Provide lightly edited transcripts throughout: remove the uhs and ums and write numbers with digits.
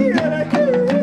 Here I came.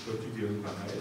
Toi, tu dirais pareil.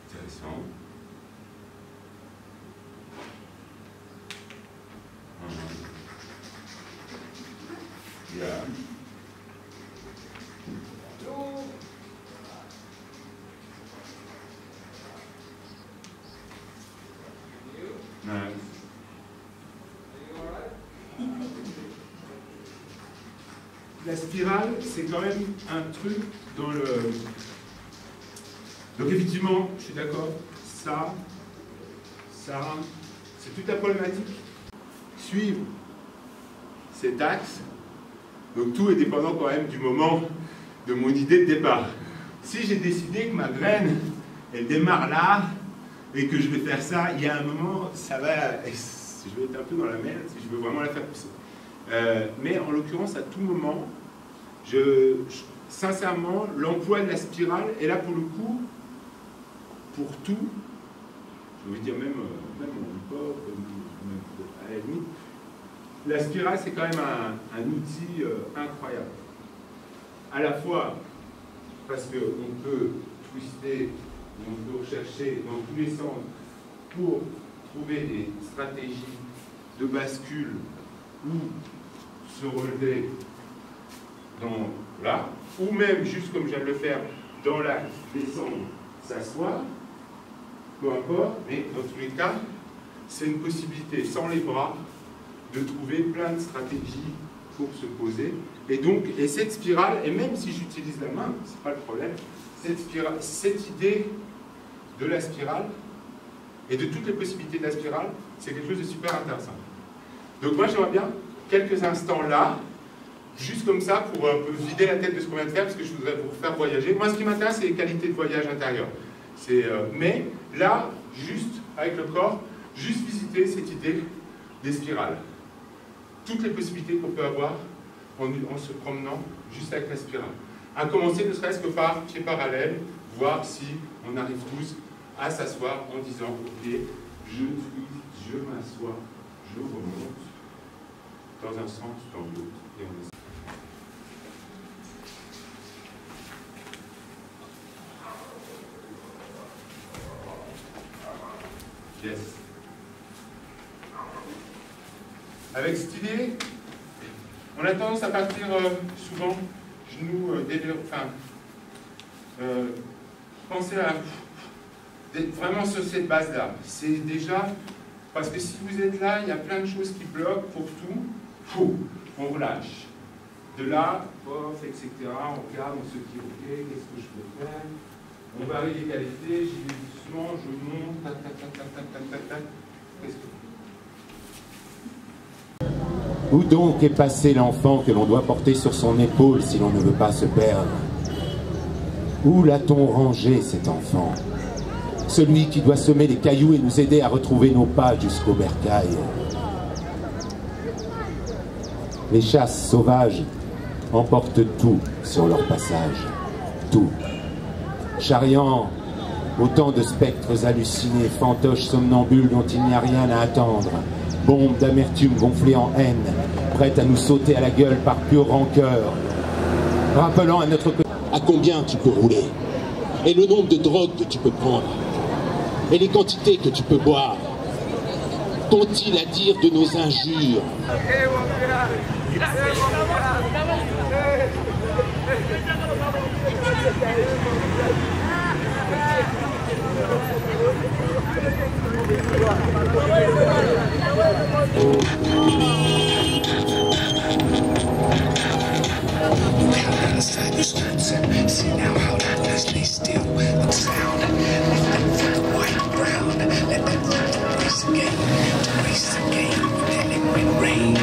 Intéressant. Bien. Nice. La spirale, c'est quand même un truc dans le... Donc effectivement, je suis d'accord, ça, c'est toute la problématique. Suivre cet axe, donc tout est dépendant quand même du moment de mon idée de départ. Si j'ai décidé que ma graine, elle démarre là, et que je vais faire ça, il y a un moment, ça va, je vais être un peu dans la merde si je veux vraiment la faire pousser. Mais en l'occurrence, à tout moment, sincèrement, l'emploi de la spirale est là pour le coup, pour tout, je veux dire même en hip-hop, à la limite, la spirale c'est quand même un outil incroyable. À la fois parce qu'on peut twister, on peut rechercher dans tous les sens pour trouver des stratégies de bascule ou se relever dans là, ou même juste comme je viens de le faire dans l'axe, descendre, s'asseoir, peu importe, mais dans tous les cas, c'est une possibilité sans les bras de trouver plein de stratégies pour se poser. Et donc, cette spirale, et même si j'utilise la main, c'est pas le problème, cette idée de la spirale et de toutes les possibilités de la spirale, c'est quelque chose de super intéressant. Donc moi j'aimerais bien quelques instants là, juste comme ça, pour un peu vider la tête de ce qu'on vient de faire, parce que je voudrais vous faire voyager. Moi ce qui m'intéresse, c'est les qualités de voyage intérieur. Mais là, juste avec le corps, juste visiter cette idée des spirales. Toutes les possibilités qu'on peut avoir en se promenant juste avec la spirale. À commencer ne serait-ce que par pied parallèle, voir si on arrive tous à s'asseoir en disant ok, je twist, je m'assois, je remonte dans un sens, dans l'autre, et on essaie. Yes. Avec cette idée, on a tendance à partir souvent genoux, pensez à vraiment sur cette base-là. C'est déjà, parce que si vous êtes là, il y a plein de choses qui bloquent pour tout. On relâche. De là, pof, etc. On regarde, on se dit, ok, qu'est-ce que je peux faire? On varie les qualités, j'y vais doucement, je monte, tac, tac, tac, tac, tac, tac, tac, tac. Qu'est-ce que... Où donc est passé l'enfant que l'on doit porter sur son épaule si l'on ne veut pas se perdre? Où l'a-t-on rangé, cet enfant? Celui qui doit semer les cailloux et nous aider à retrouver nos pas jusqu'au bercail. Les chasses sauvages emportent tout sur leur passage. Tout. Charriant autant de spectres hallucinés, fantoches somnambules dont il n'y a rien à attendre. Bombes d'amertume gonflées en haine, prêtes à nous sauter à la gueule par pure rancœur. Rappelant à notre côté à combien tu peux rouler, et le nombre de drogues que tu peux prendre, et les quantités que tu peux boire. Qu'ont-ils à dire de nos injures? Inside the streets and see now how that lay still and sound. Let them feel the white ground. Let them feel the race again. To race again with the liquid rain,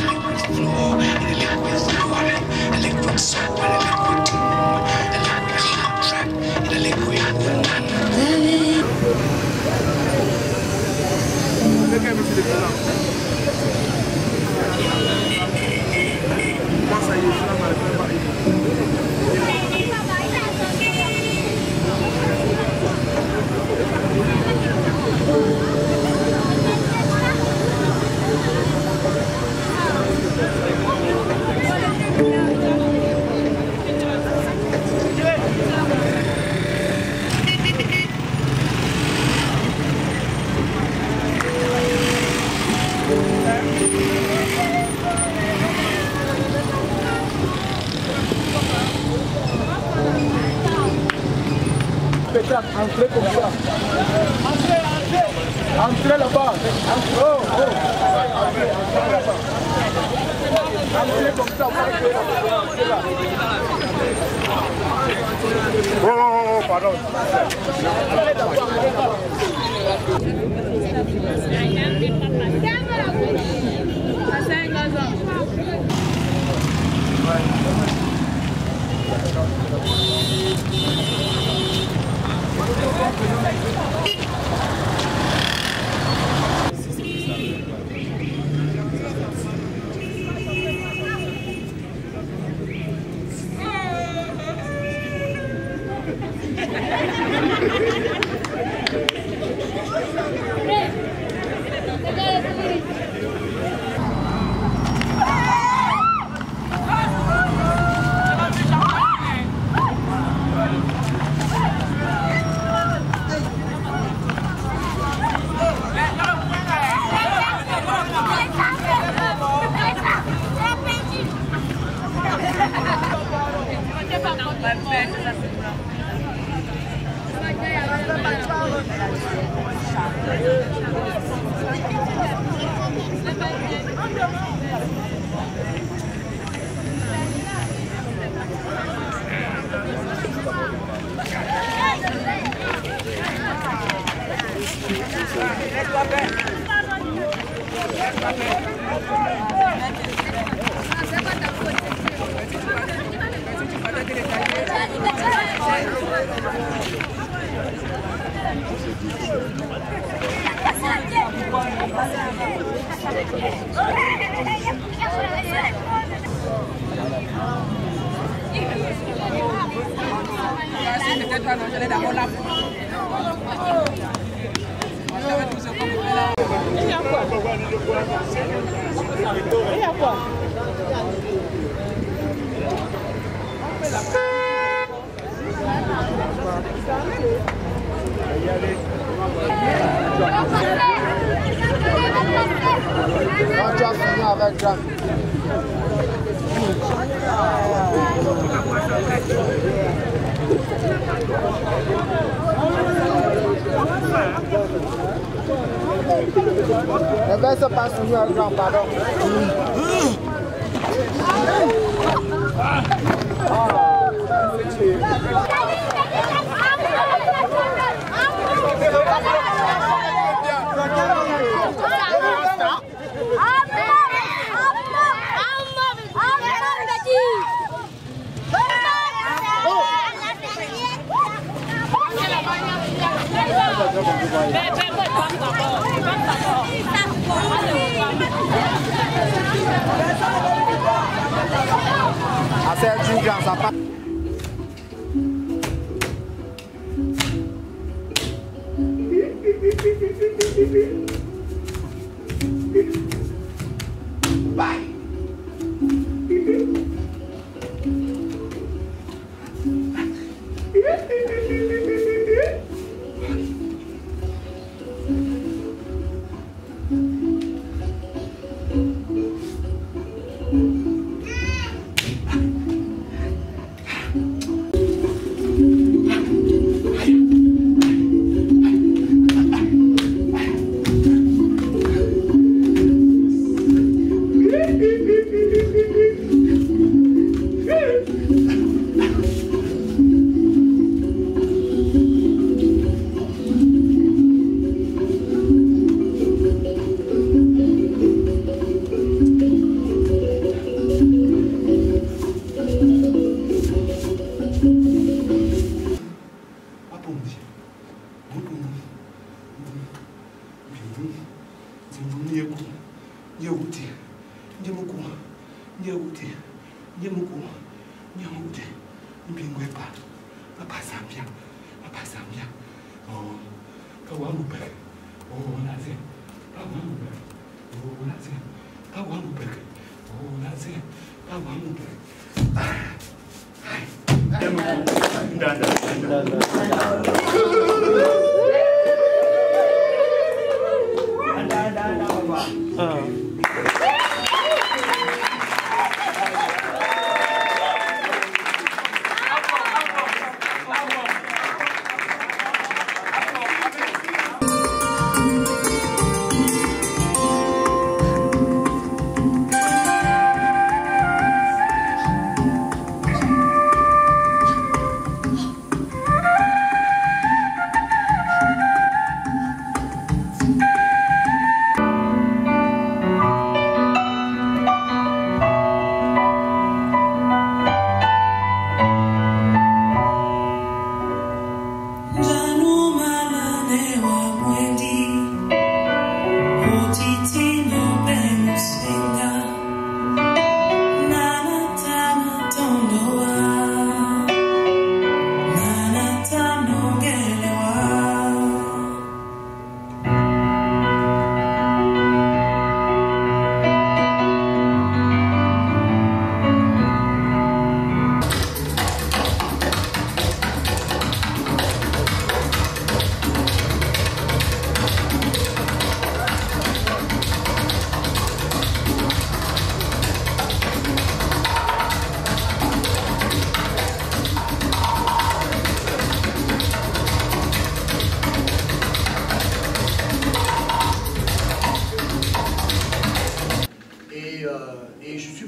liquid floor, and a liquid thought, a liquid soul, and a liquid tomb, a liquid heart trapped in a liquid womb. Entrez comme ça. Entrez là-bas. Entrez comme ça. Oh, pardon. Le verre se passe sur nous à grand, pardon. Assez du grand, ça part.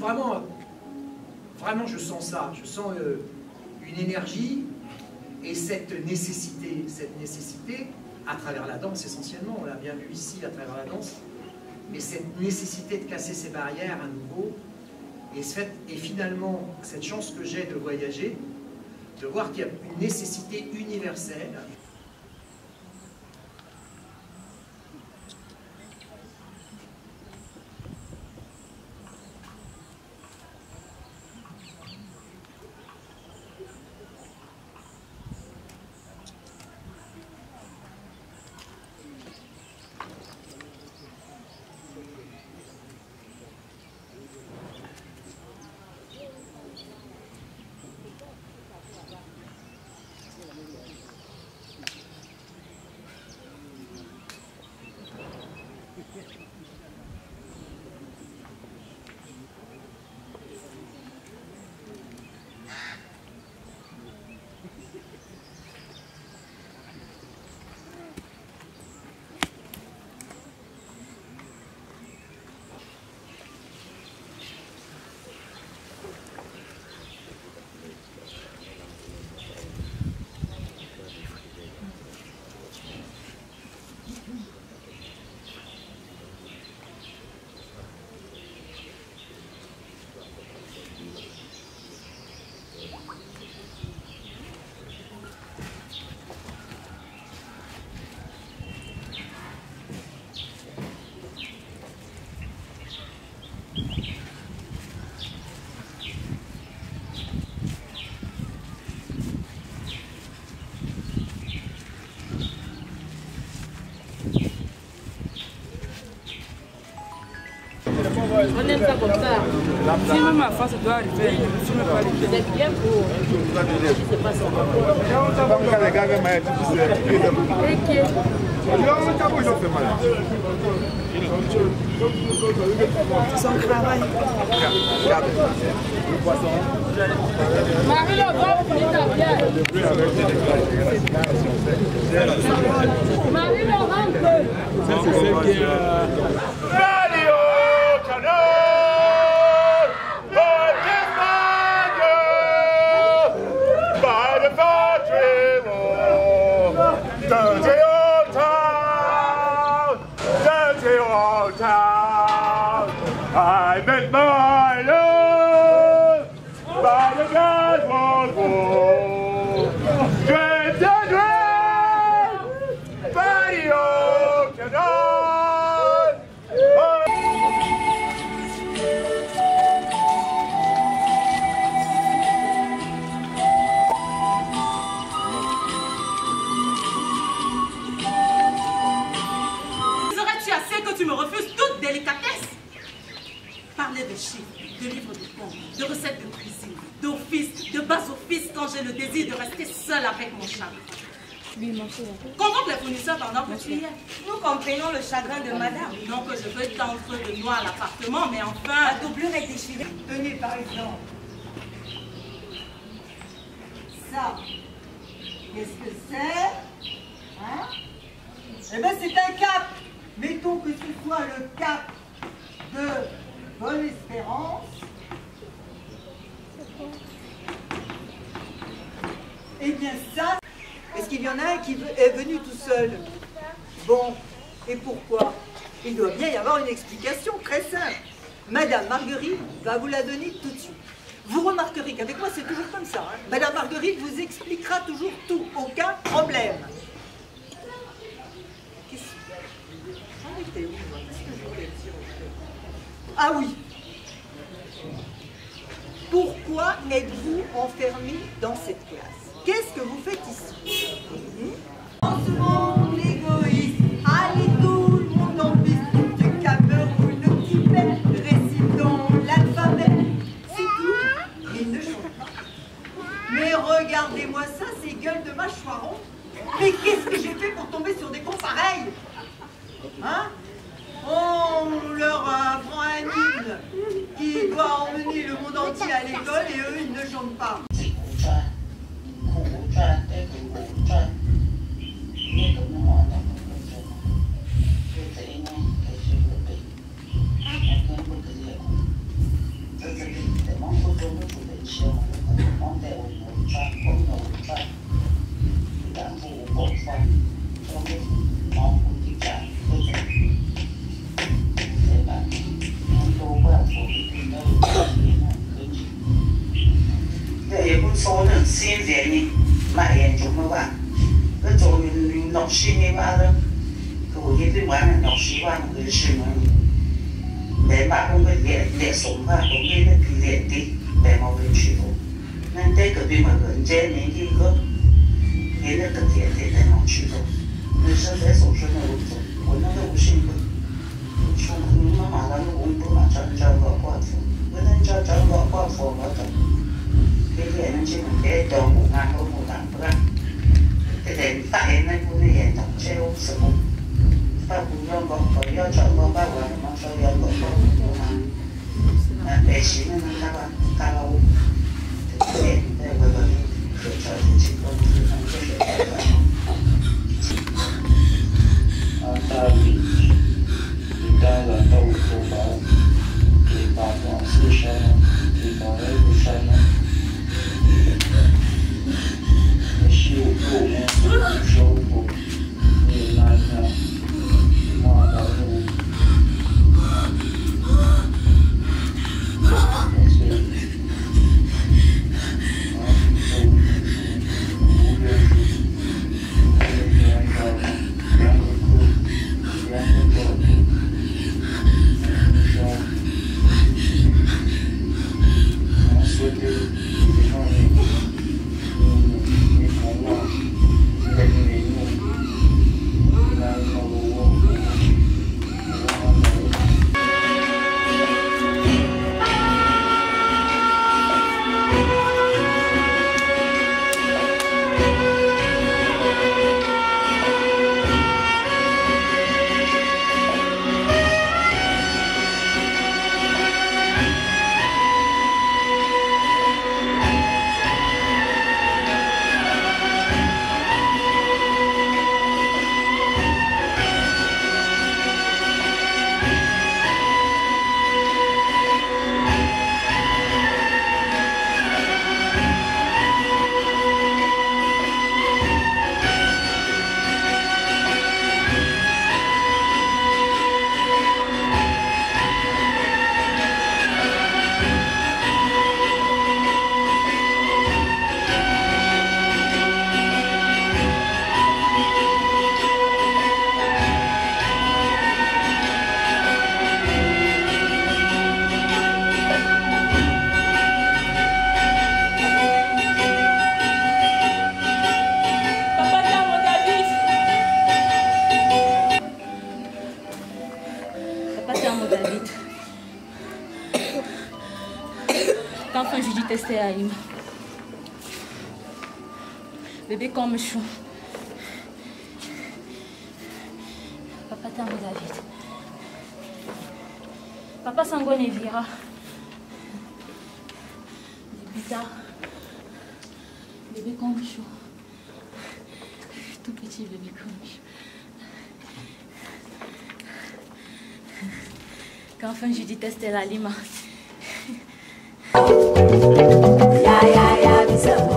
vraiment, je sens ça. Je sens une énergie et cette nécessité à travers la danse essentiellement, on l'a bien vu ici à travers la danse, mais cette nécessité de casser ces barrières à nouveau, et finalement cette chance que j'ai de voyager, de voir qu'il y a une nécessité universelle. On aime ça comme ça. Si même ma face doit arriver, ne me filme pas les deux. C'est bien pour. C'est pas ça. C'est son travail. Marie le va finir ta bière. Marie le rentre. C'est celle qui est... I met my love by the Goswell Wall. Dreads and dreads by the old canal. Serais-tu assez que tu me refuses toute délicatesse? Parler de chiffres, de livres de comptes, de recettes de cuisine, d'office, de bas-office quand j'ai le désir de rester seule avec mon chagrin. Convoque les fournisseurs pendant que tu y es. Nous comprenons le chagrin de madame. Non que je veux tendre de noix à l'appartement, mais enfin... La doublure est déchirée. Tenez par exemple. Ça, qu'est-ce que c'est? Hein? Eh bien c'est un cap. Mettons que ce soit le cap de Bonne Espérance. Eh bien ça, est-ce qu'il y en a un qui est venu tout seul? Bon, et pourquoi? Il doit bien y avoir une explication très simple. Madame Marguerite va vous la donner tout de suite. Vous remarquerez qu'avec moi c'est toujours comme ça. Hein. Madame Marguerite vous expliquera toujours tout, aucun problème. Qu'est-ce que c'est? Ah oui. Pourquoi êtes-vous enfermé dans cette classe? Qu'est-ce que vous faites ici? En ce monde égoïste, allez tout le monde en piste, du Cameroun au Tibet, récitons l'alphabet. C'est tout, il ne chante pas. Mais regardez-moi ça, ces gueules de mâchoirons. Mais qu'est-ce que j'ai fait pour tomber sur des cons pareils? Hein? On leur apprend un hymne qui doit emmener le monde entier à l'école et eux, ils ne chantent pas. 什么吧？那做老师的话了，我一对完了老师话那个是嘛，来把我们来送吧，我们那批来的来毛病去了，那这个对嘛人家年纪个，也那个点点来毛去了，那现在手上那我做，我那个不是个，说你妈妈那个我不嘛找个寡妇，我那找个寡妇我找。cái gì nó chỉ mình để cho một ngày có một tháng bữa cái đèn tại nó cũng như vậy tập treo sử dụng ta cũng không có do chọn có bao giờ mà cho do có mà để xí nó ta bạn ta lâu thì để vừa vừa để cho thì chỉ có nó cái để ta bị ta là đâu có bảo thì ta có sự sống thì ta lấy sự sống修复呢，修复，你来呢，马到路，Qu'enfin je dis tester à Ima. Bébé comme chou. Papa t'aime David. Papa Sango Nevira. Bébé bébé comme chou. Tout petit bébé comme chou. Qu'enfin je dis tester la Lima. Ya ya ya bisa